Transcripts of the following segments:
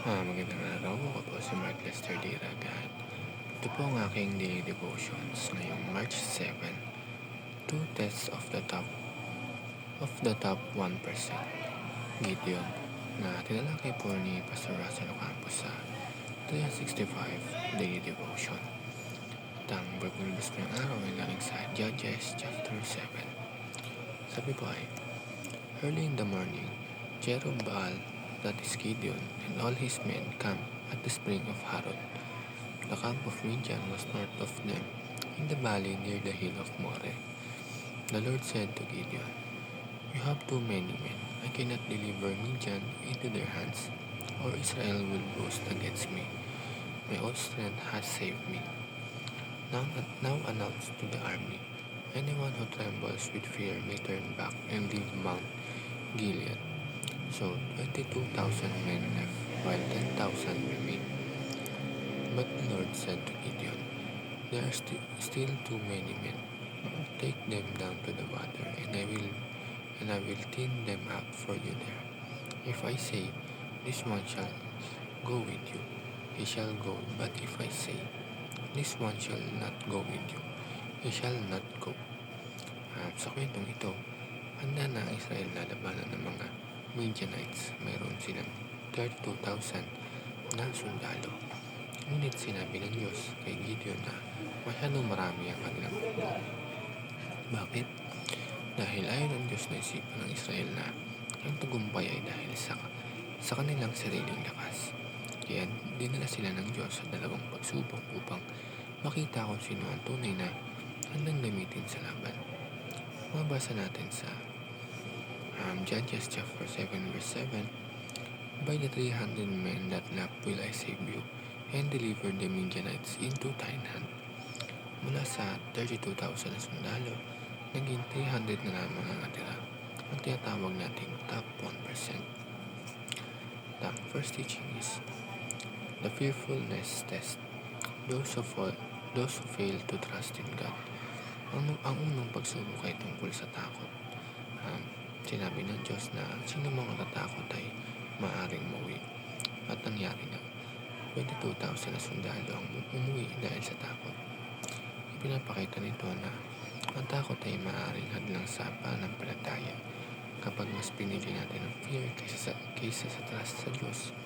Magandang araw. Ako po si Mark Lester D. Ragat. Ito po ang aking daily devotions ngayong March 7. Two tests of the top 1%. Gideon na tinalakay po ni Pastor Russell Ocampo sa 365 Daily Devotion. At ang pagpulbos ng araw ay galing sa Judges chapter 7. Sabi po ay, early in the morning, Jerubbaal, that is Gideon, and all his men camped at the spring of Harod. The camp of Midian was north of them, in the valley near the hill of Moreh. The Lord said to Gideon, "You have too many men. I cannot deliver Midian into their hands, or Israel will boast against me. My own strength has saved me. Now announce to the army, anyone who trembles with fear may turn back and leave Mount Gilead." So 22,000 men left, while 10,000 remained. But the Lord said to Gideon, "There are still too many men. Take them down to the water, and I will thin them up for you there. If I say, 'This one shall go with you,' he shall go. But if I say, 'This one shall not go with you,' he shall not go." Sa kwentong ito, handa na ang Israel na labanan ng mga Midianites. Mayroon silang 32,000 na sundalo. Ngunit sinabi ng Diyos kay Gideon na masyadong marami ang kanilang hukbo. Bakit? Dahil ayon ng Diyos na isipan ng Israel na ang tagumpay ay dahil sa kanilang sariling lakas. Kaya dinala sila ng Diyos sa dalawang pagsubok upang makita kung sino ang tunay na handang gamitin sa laban. Mabasa natin sa Judges chapter 7 verse 7, "By the 300 men that left will I save you, and deliver the Midianites into thine hand." Mula sa 32,000 na sundalo, naging 300 na lamang ang natira, ang tinatawag nating top 1%. The first teaching is the fearfulness test. Those who fail to trust in God. Ang unang pagsubok ay tungkol sa takot. Sinabi ng Diyos na sino mang natatakot ay maaaring mauwi. At nangyari na, 22,000 na sundalo ang umuwi dahil sa takot. Ipinapakita nito na ang takot ay maaaring hadlang sa pananampalataya. Kapag mas pinili natin ang fear kaysa sa trust sa Diyos,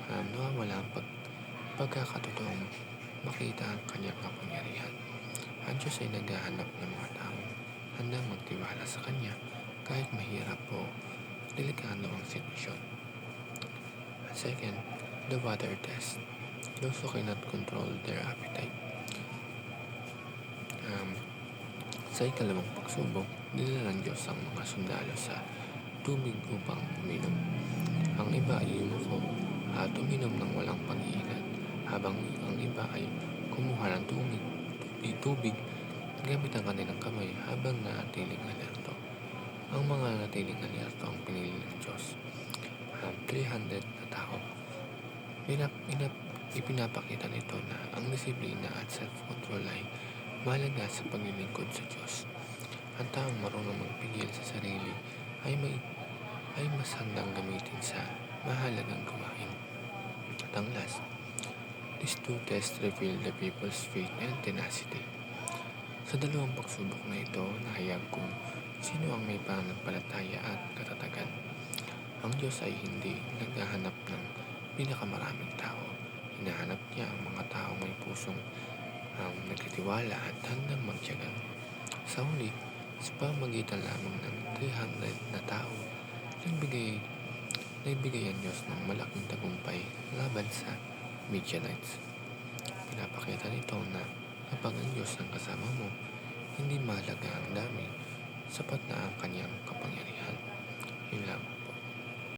nawawala ang pagkakatotoong makita ang kanyang kapangyarihan. Ang Diyos ay naghahanap ng mga taong handang magtiwala sa Kanya kahit mahirap o delikado ang sitwasyon. Second, the water test. Those who cannot control their appetite. Sa ikalawang pagsubok, dinala ng Diyos ang mga sundalo sa tubig upang uminom. Ang iba ay yumuko at uminom ng walang pag-iingat, habang ang iba ay kumuha ng tubig gamit ang kanilang kamay habang naatiling alerto. Ang mga natiling alerto ang pinili ng Diyos. 300 na tao. Ipinapakita nito na ang disiplina at self-control ay mahalaga sa paglilingkod sa Diyos. Ang taong marunong magpigil sa sarili ay mas handang gamitin sa mahalagang gawain. At ang last, these two tests reveal the people's faith and tenacity. Sa dalawang pagsubok na ito, nahayag kung sino ang may pananampalataya at katatagan. Ang Diyos ay hindi naghahanap ng pinakamaraming tao. Hinahanap niya ang mga taong may pusong nagtitiwala at handang magtiyaga. Sa huli, sa pamagitan lamang ng 300 na tao, nagbigay ang Diyos ng malaking tagumpay laban sa Midianites. Pinapakita nito na kapag ang Diyos ang kasama mo, hindi mahalaga ang dami, sapat na ang kanyang kapangyarihan. Yun lang.